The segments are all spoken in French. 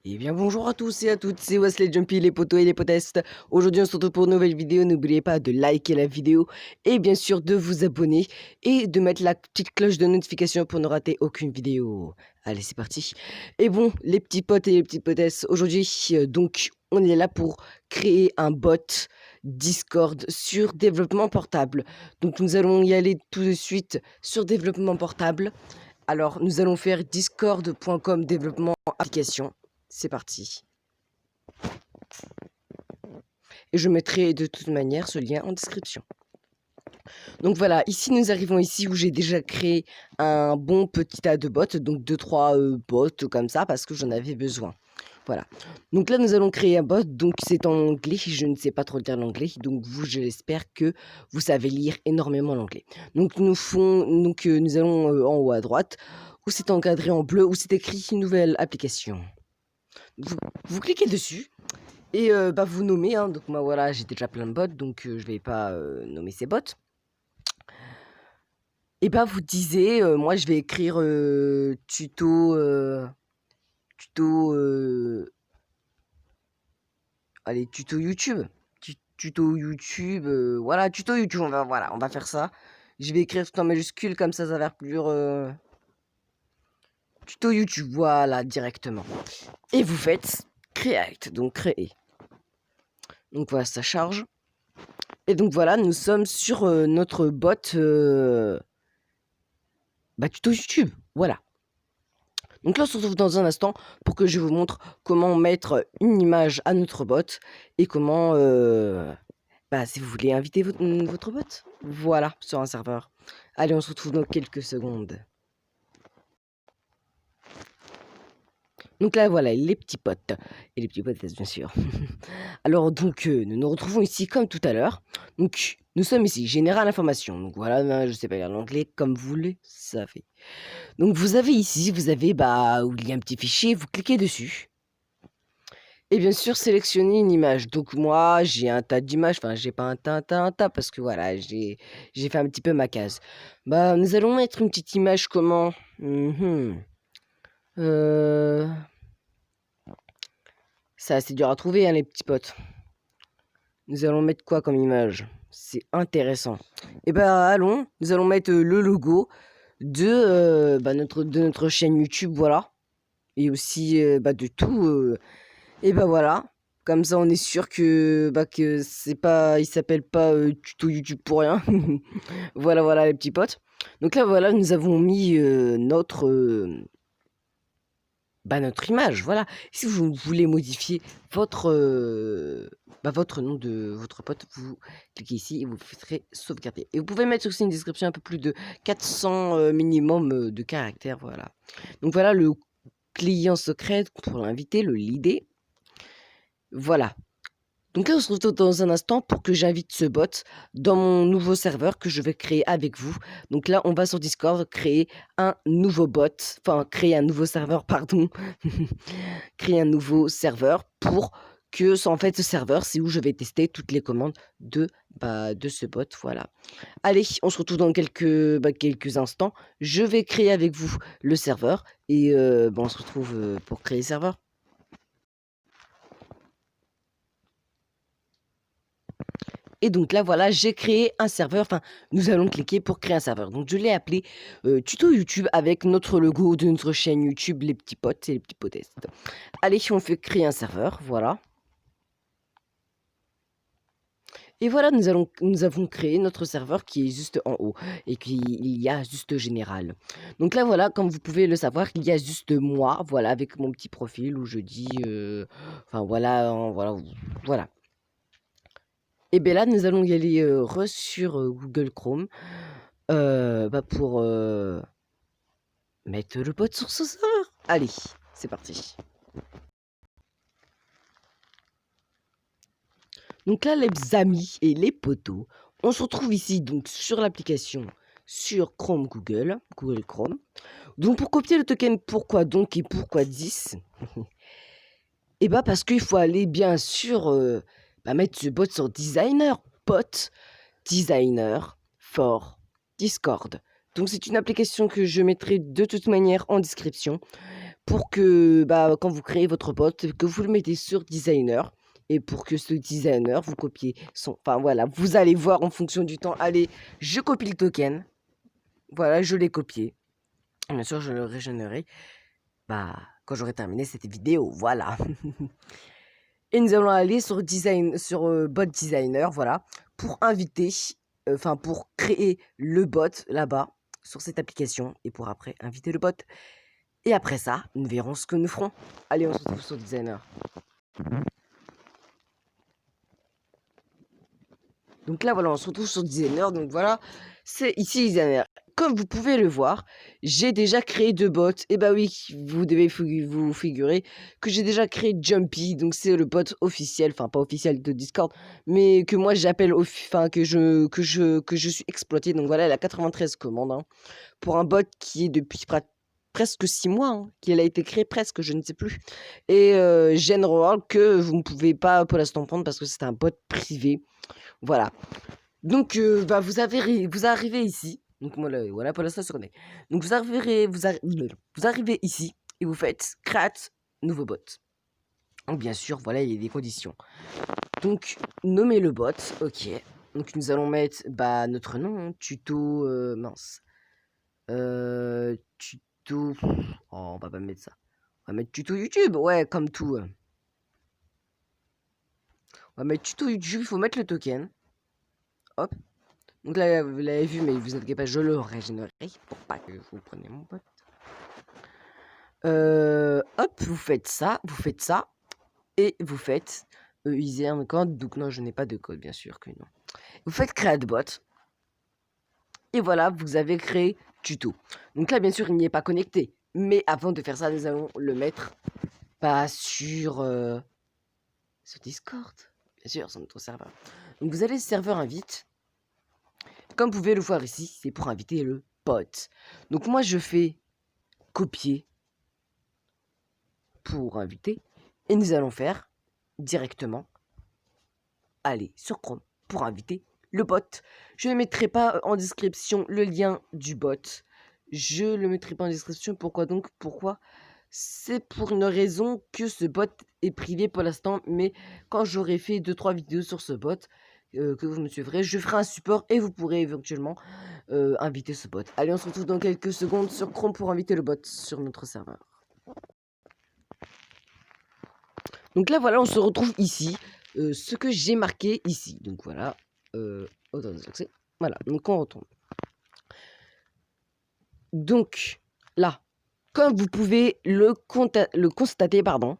Eh bien bonjour à tous et à toutes, c'est Wesley Jumpy, les potos et les potestes. Aujourd'hui on se retrouve pour une nouvelle vidéo, n'oubliez pas de liker la vidéo et bien sûr de vous abonner et de mettre la petite cloche de notification pour ne rater aucune vidéo. Allez c'est parti. Et bon les petits potes et les petites potestes, aujourd'hui donc on est là pour créer un bot Discord sur développement portable. Donc nous allons y aller tout de suite sur développement portable. Alors nous allons faire discord.com développement application. C'est parti. Et je mettrai de toute manière ce lien en description. Donc voilà, ici nous arrivons ici où j'ai déjà créé un bon petit tas de bots, donc 2-3 bots comme ça parce que j'en avais besoin. Voilà. Donc là nous allons créer un bot, donc c'est en anglais, je ne sais pas trop lire l'anglais, donc vous j'espère que vous savez lire énormément l'anglais. Donc nous allons en haut à droite, où c'est encadré en bleu, où c'est écrit nouvelle application. Vous cliquez dessus. Et vous nommez, hein, donc moi voilà, j'ai déjà plein de bots, donc je vais pas nommer ces bots. Et vous disiez, moi je vais écrire tuto, allez, tuto YouTube. Tuto YouTube, voilà, tuto YouTube, on va faire ça. Je vais écrire tout en majuscule, comme ça va faire plus... tuto YouTube, voilà, directement. Et vous faites create, donc créer. Donc voilà, ça charge. Et donc voilà, nous sommes sur notre bot tuto YouTube. Voilà. Donc là, on se retrouve dans un instant pour que je vous montre comment mettre une image à notre bot et comment, si vous voulez inviter votre bot, voilà, sur un serveur. Allez, on se retrouve dans quelques secondes. Donc là, voilà, les petits potes. Et les petits potes, bien sûr. Alors, donc, nous nous retrouvons ici comme tout à l'heure. Donc, nous sommes ici, Général Information. Donc voilà, je sais pas lire l'anglais comme vous le savez. Donc, vous avez ici, où il y a un petit fichier, vous cliquez dessus. Et bien sûr, sélectionner une image. Donc moi, j'ai un tas d'images. Enfin, j'ai pas un tas, parce que voilà, j'ai fait un petit peu ma case. Nous allons mettre une petite image comment? Euh... Ça, c'est dur à trouver, hein, les petits potes. Nous allons mettre quoi comme image? C'est intéressant. Et allons, nous allons mettre le logo de notre chaîne YouTube, voilà. Et aussi de tout. Et voilà. Comme ça, on est sûr que c'est pas, il s'appelle pas tuto YouTube pour rien. Voilà, voilà les petits potes. Donc là, voilà, nous avons mis notre image, voilà. Si vous voulez modifier votre nom de votre pote, vous cliquez ici et vous ferez sauvegarder. Et vous pouvez mettre aussi une description un peu plus de 400 minimum de caractères, voilà. Donc voilà le client secret pour l'inviter, le leader. Voilà. Donc là, on se retrouve dans un instant pour que j'invite ce bot dans mon nouveau serveur que je vais créer avec vous. Donc là, on va sur Discord créer un nouveau bot, enfin créer un nouveau serveur, pardon. Créer un nouveau serveur pour que, en fait, ce serveur, c'est où je vais tester toutes les commandes de ce bot, voilà. Allez, on se retrouve dans quelques instants. Je vais créer avec vous le serveur et on se retrouve pour créer le serveur. Et donc là, voilà, j'ai créé un serveur. Enfin, nous allons cliquer pour créer un serveur. Donc, je l'ai appelé tuto YouTube avec notre logo de notre chaîne YouTube, les petits potes et les petits potestes. Allez, on fait créer un serveur. Voilà. Et voilà, nous avons créé notre serveur qui est juste en haut et qu'il y a juste général. Donc là, voilà, comme vous pouvez le savoir, il y a juste moi, voilà, avec mon petit profil où je dis, voilà. Et bien là, nous allons y aller sur Google Chrome pour mettre le bot sur ce serveur. Allez, c'est parti. Donc là, les amis et les potos, on se retrouve ici donc sur l'application sur Google Chrome. Donc pour copier le token, pourquoi donc et pourquoi 10? Et parce qu'il faut aller bien sûr mettre ce bot sur designer for Discord. Donc c'est une application que je mettrai de toute manière en description pour que, quand vous créez votre bot, que vous le mettez sur designer. Et pour que ce designer, vous copiez son... Enfin, voilà, vous allez voir en fonction du temps. Allez, je copie le token. Voilà, je l'ai copié. Bien sûr, je le régénérerai quand j'aurai terminé cette vidéo. Voilà. Et nous allons aller sur bot designer, voilà, pour inviter, pour créer le bot là-bas, sur cette application, et pour après inviter le bot. Et après ça, nous verrons ce que nous ferons. Allez, on se retrouve sur designer. Donc là, voilà, on se retrouve sur designer. Donc voilà, c'est ici designer. Comme vous pouvez le voir, j'ai déjà créé 2 bots. Et bah oui, vous devez vous figurer que j'ai déjà créé Jumpy. Donc c'est le bot officiel, enfin pas officiel de Discord, mais que moi j'appelle, que je suis exploité. Donc voilà, elle a 93 commandes hein, pour un bot qui est depuis presque 6 mois, hein, qu'il a été créé presque, je ne sais plus. Et General que vous ne pouvez pas pour l'instant prendre parce que c'est un bot privé. Voilà. Donc, vous arrivez ici. Donc, moi, voilà, pour l'instant, on est. Donc, vous arrivez ici et vous faites create nouveau bot. Donc, bien sûr, voilà, il y a des conditions. Donc, nommez le bot. Ok. Donc, nous allons mettre notre nom, tuto. Mince. Tuto. Oh, on va pas mettre ça. On va mettre tuto YouTube. Ouais, comme tout. On va mettre tuto YouTube. Il faut mettre le token. Hop. Donc là, vous l'avez vu, mais vous inquiétez pas, je le régénérerai pour pas que vous preniez mon pote. Hop, vous faites ça, et vous faites user un code. Donc non, je n'ai pas de code, bien sûr que non. Vous faites create bot. Et voilà, vous avez créé tuto. Donc là, bien sûr, il n'y est pas connecté. Mais avant de faire ça, nous allons le mettre sur Discord. Bien sûr, sur notre serveur. Donc vous allez serveur invite. Comme vous pouvez le voir ici, c'est pour inviter le bot. Donc moi, je fais copier pour inviter. Et nous allons faire directement aller sur Chrome pour inviter le bot. Je ne mettrai pas en description le lien du bot. Je le mettrai pas en description. Pourquoi donc? Pourquoi? C'est pour une raison que ce bot est privé pour l'instant. Mais quand j'aurai fait 2-3 vidéos sur ce bot, que vous me suivrez, je ferai un support et vous pourrez éventuellement inviter ce bot. Allez, on se retrouve dans quelques secondes sur Chrome pour inviter le bot sur notre serveur. Donc là, voilà, on se retrouve ici. Ce que j'ai marqué ici. Donc voilà. Voilà, donc on retourne. Donc là, comme vous pouvez le constater, pardon,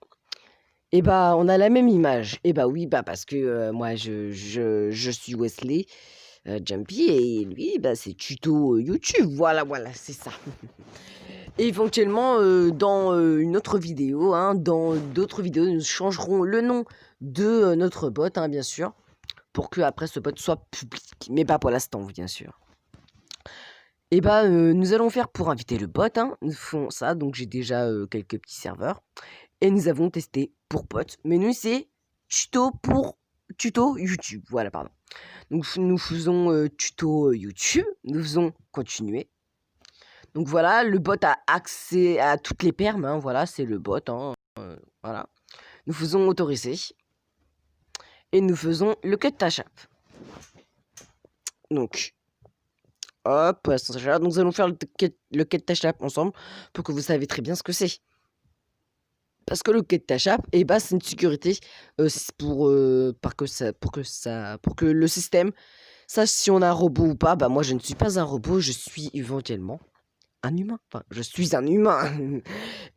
et on a la même image. Et oui, parce que moi, je suis Wesley Jumpy et lui, c'est tuto YouTube. Voilà, c'est ça. Et éventuellement, dans une autre vidéo, dans d'autres vidéos, nous changerons le nom de notre bot, bien sûr, pour que après ce bot soit public, mais pas pour l'instant, bien sûr. Et nous allons faire pour inviter le bot, nous faisons ça, donc j'ai déjà quelques petits serveurs, et nous avons testé pour bot, mais nous c'est tuto YouTube, voilà, pardon. Donc nous faisons tuto YouTube, nous faisons continuer. Donc voilà, le bot a accès à toutes les permes, voilà, c'est le bot, voilà. Nous faisons autoriser. Et nous faisons le cut tachap. Donc, hop, donc nous allons faire le cut tachap ensemble pour que vous savez très bien ce que c'est. Parce que le cut tachap, c'est une sécurité pour que le système sache si on a un robot ou pas. Moi, je ne suis pas un robot, je suis éventuellement un humain. Enfin, je suis un humain.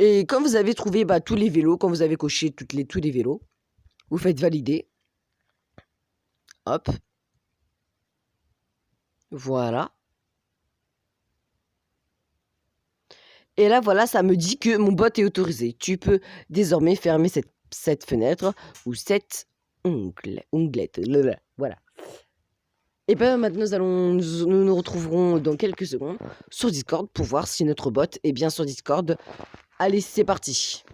Et quand vous avez trouvé tous les vélos, quand vous avez coché tous les vélos, vous faites valider. Hop. Voilà. Et là, voilà, ça me dit que mon bot est autorisé. Tu peux désormais fermer cette fenêtre ou cette onglette. Voilà. Et maintenant, nous nous retrouverons dans quelques secondes sur Discord pour voir si notre bot est bien sur Discord. Allez, c'est parti.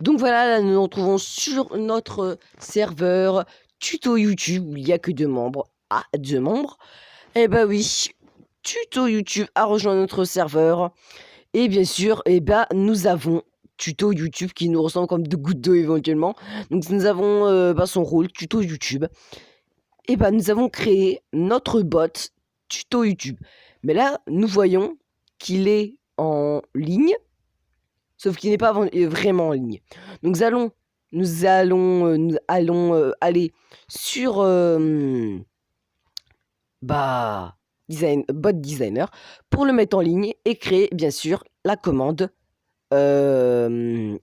Donc voilà, là, nous nous retrouvons sur notre serveur tuto YouTube où il n'y a que 2 membres. Ah, 2 membres. Eh oui, tuto YouTube a rejoint notre serveur. Et bien sûr, nous avons tuto YouTube qui nous ressemble comme de gouttes d'eau éventuellement. Donc nous avons son rôle, tuto YouTube. Nous avons créé notre bot tuto YouTube. Mais là, nous voyons qu'il est en ligne, sauf qu'il n'est pas vraiment en ligne. Donc nous allons aller sur bot designer pour le mettre en ligne et créer bien sûr la commande. Faire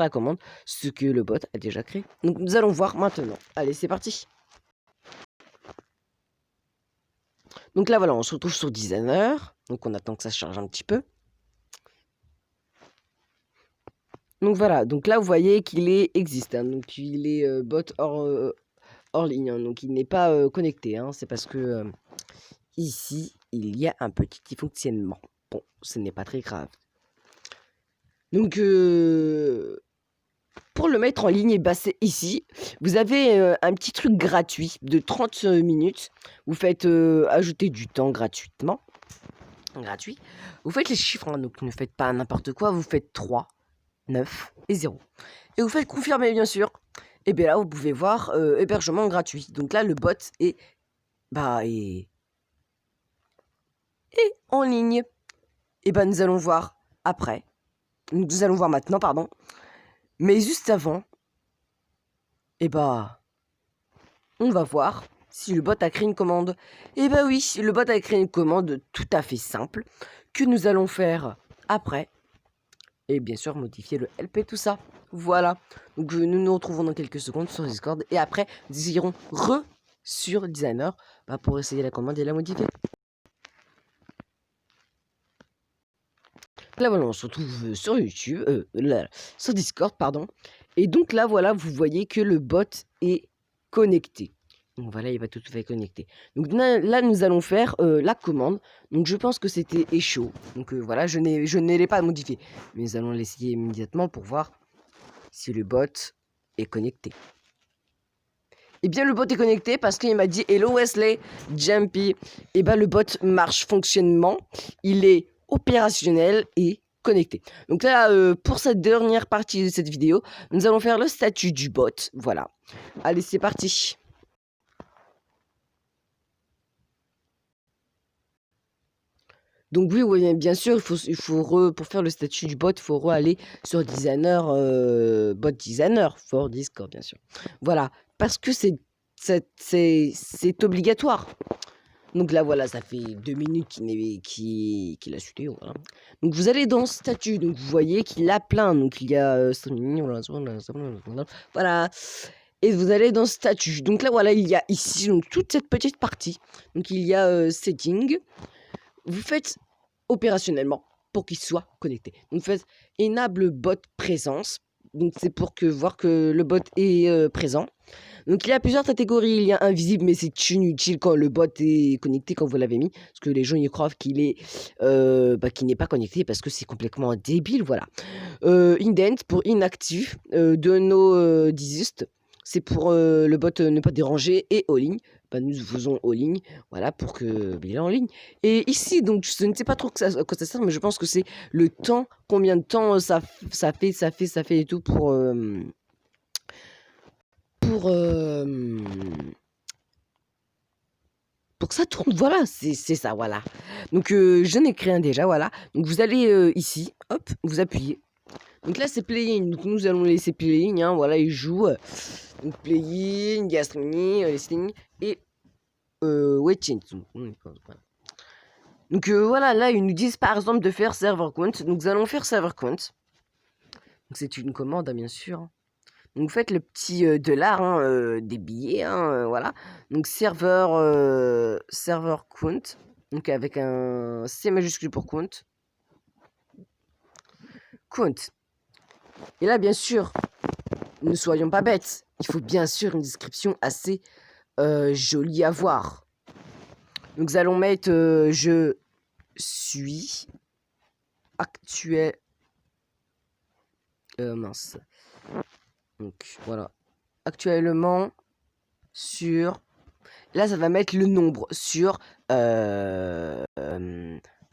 la commande, ce que le bot a déjà créé. Donc nous allons voir maintenant. Allez, c'est parti. Donc là, voilà, on se retrouve sur Designer. Donc on attend que ça charge un petit peu. Donc voilà, donc là, vous voyez qu'il existe. Hein, donc il est bot hors ligne. Hein, donc il n'est pas connecté. Hein, c'est parce que ici, il y a un petit dysfonctionnement. Bon, ce n'est pas très grave. Donc, pour le mettre en ligne, c'est ici. Vous avez un petit truc gratuit de 30 minutes. Vous faites ajouter du temps gratuitement. Gratuit. Vous faites les chiffres, hein, donc ne faites pas n'importe quoi. Vous faites 3, 9 et 0. Et vous faites confirmer, bien sûr. Et bien là, vous pouvez voir hébergement gratuit. Donc là, le bot est en ligne. Et nous allons voir après. Nous allons voir maintenant, pardon. Mais juste avant, on va voir si le bot a créé une commande. Oui, le bot a créé une commande tout à fait simple que nous allons faire après. Et bien sûr, modifier le LP, tout ça. Voilà. Donc, nous nous retrouvons dans quelques secondes sur Discord. Et après, nous irons sur Designer pour essayer la commande et la modifier. Là, voilà, on se retrouve sur YouTube, sur Discord, pardon. Et donc là, voilà, vous voyez que le bot est connecté. Donc voilà, il va tout à fait connecter. Donc là, nous allons faire la commande. Donc je pense que c'était echo. Donc voilà, je ne l'ai pas modifié. Mais nous allons l'essayer immédiatement pour voir si le bot est connecté. Eh bien, le bot est connecté parce qu'il m'a dit « Hello Wesley, Jumpy ». Le bot marche fonctionnement. Il est opérationnel et connecté. Donc là, pour cette dernière partie de cette vidéo, nous allons faire le statut du bot. Voilà. Allez, c'est parti. Donc oui, bien sûr, pour faire le statut du bot, il faut aller sur Designer, bot Designer, for Discord, bien sûr. Voilà, parce que c'est obligatoire. Donc là, voilà, ça fait 2 minutes qu'il a chuté. Voilà. Donc vous allez dans statut, donc vous voyez qu'il a plein. Donc il y a voilà. Et vous allez dans statut. Donc là, voilà, il y a ici donc toute cette petite partie. Donc il y a setting. Vous faites opérationnellement pour qu'il soit connecté. Donc vous faites enable bot présence. Donc c'est pour voir que le bot est présent. Donc il y a plusieurs catégories. Il y a invisible, mais c'est inutile quand le bot est connecté, quand vous l'avez mis. Parce que les gens y croient qu'il est qu'il n'est pas connecté parce que c'est complètement débile. Voilà. Indent pour inactif. De nos disist. C'est pour le bot ne pas déranger. Et all in. Nous faisons all in. Voilà, pour que il est en ligne. Et ici, donc je ne sais pas trop à quoi ça sert, mais je pense que c'est le temps. Combien de temps ça fait et tout pour que ça tourne, voilà, c'est ça, voilà. Donc je n'ai créé un déjà, voilà. Donc vous allez ici, hop, vous appuyez. Donc là c'est playing, donc nous allons laisser playing, hein, voilà, il joue. Donc playing, il y a streaming, listening et waiting. Donc voilà, là ils nous disent par exemple de faire server count. Donc nous allons faire server count. Donc c'est une commande, hein, bien sûr. Donc, vous faites le petit $, hein, des billets, hein, voilà. Donc, serveur count. Donc, avec un C majuscule pour count. Count. Et là, bien sûr, ne soyons pas bêtes. Il faut bien sûr une description assez jolie à voir. Donc, nous allons mettre je suis actuel. Mince. Donc, voilà. Actuellement sur. là, ça va mettre le nombre sur un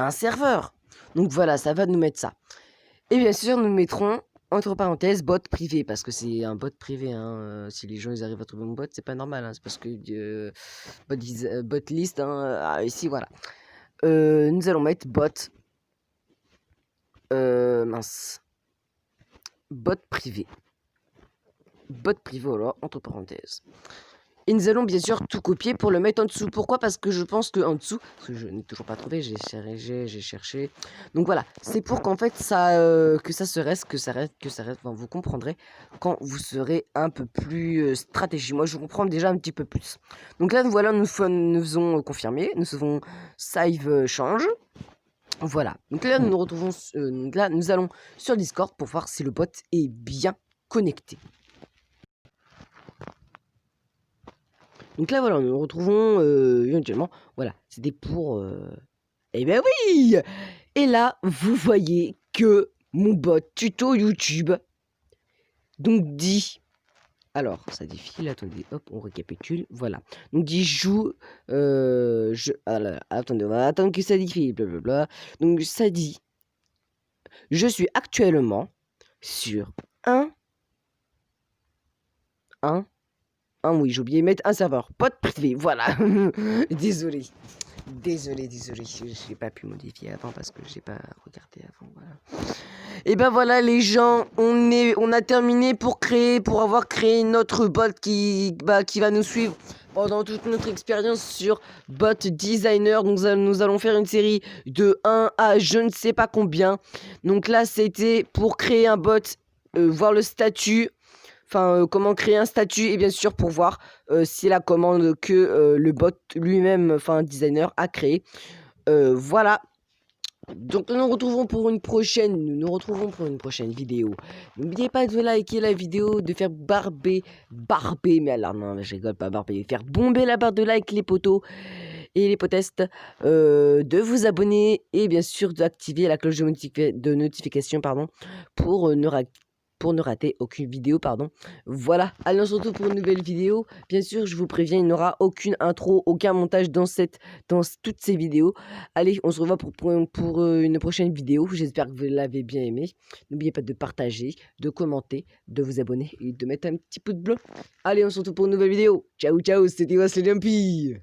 serveur. Donc voilà, ça va nous mettre ça. Et bien sûr, nous mettrons entre parenthèses bot privé parce que c'est un bot privé. Hein. Si les gens ils arrivent à trouver mon bot, c'est pas normal. Hein. C'est parce que bot list. Hein. Ici, voilà. Nous allons mettre bot. Mince. Bot privé. Bot privé, voilà, entre parenthèses. Et nous allons bien sûr tout copier pour le mettre en dessous. Pourquoi? Parce que je pense qu'en dessous, parce que je n'ai toujours pas trouvé, j'ai cherché. Donc voilà, c'est pour qu'en fait ça, que ça reste, enfin, vous comprendrez quand vous serez un peu plus stratégie. Moi je comprends déjà un petit peu plus. Donc là voilà, nous faisons confirmer, nous faisons save change. Voilà, donc là nous nous retrouvons, là nous allons sur Discord pour voir si le bot est bien connecté. Donc là, voilà, nous nous retrouvons éventuellement. Voilà, c'était pour... Eh ben oui! Et là, vous voyez que mon bot tuto YouTube, donc dit... Alors, ça défile, attendez, hop, on récapitule, voilà. Donc dit joue... attendez, on va attendre que ça défile, blablabla. Donc ça dit... Je suis actuellement sur un... oui, j'ai oublié de mettre un serveur. Pote privé, voilà. Désolé. Désolé, j'ai pas pu modifier avant parce que j'ai pas regardé avant, voilà. Et ben voilà les gens, on a terminé pour avoir créé notre bot qui va nous suivre pendant toute notre expérience sur Bot Designer. Donc nous allons faire une série de 1 à je ne sais pas combien. Donc là c'était pour créer un bot, voir le statut. Enfin, comment créer un statut et bien sûr pour voir si la commande que le bot lui-même, enfin designer, a créé. Voilà. Donc nous nous retrouvons pour une prochaine vidéo. N'oubliez pas de liker la vidéo, de faire barber, mais alors non, je rigole pas, barber, faire bomber la barre de like les potos et les potestes, de vous abonner et bien sûr d'activer la cloche de notification pardon, pour ne rater aucune vidéo, pardon. Voilà, allez on se retrouve pour une nouvelle vidéo. Bien sûr, je vous préviens, il n'y aura aucune intro, aucun montage dans toutes ces vidéos. Allez, on se revoit pour une prochaine vidéo. J'espère que vous l'avez bien aimé. N'oubliez pas de partager, de commenter, de vous abonner et de mettre un petit pouce bleu. Allez, on se retrouve pour une nouvelle vidéo. Ciao, ciao, c'était Wesley Lumpy.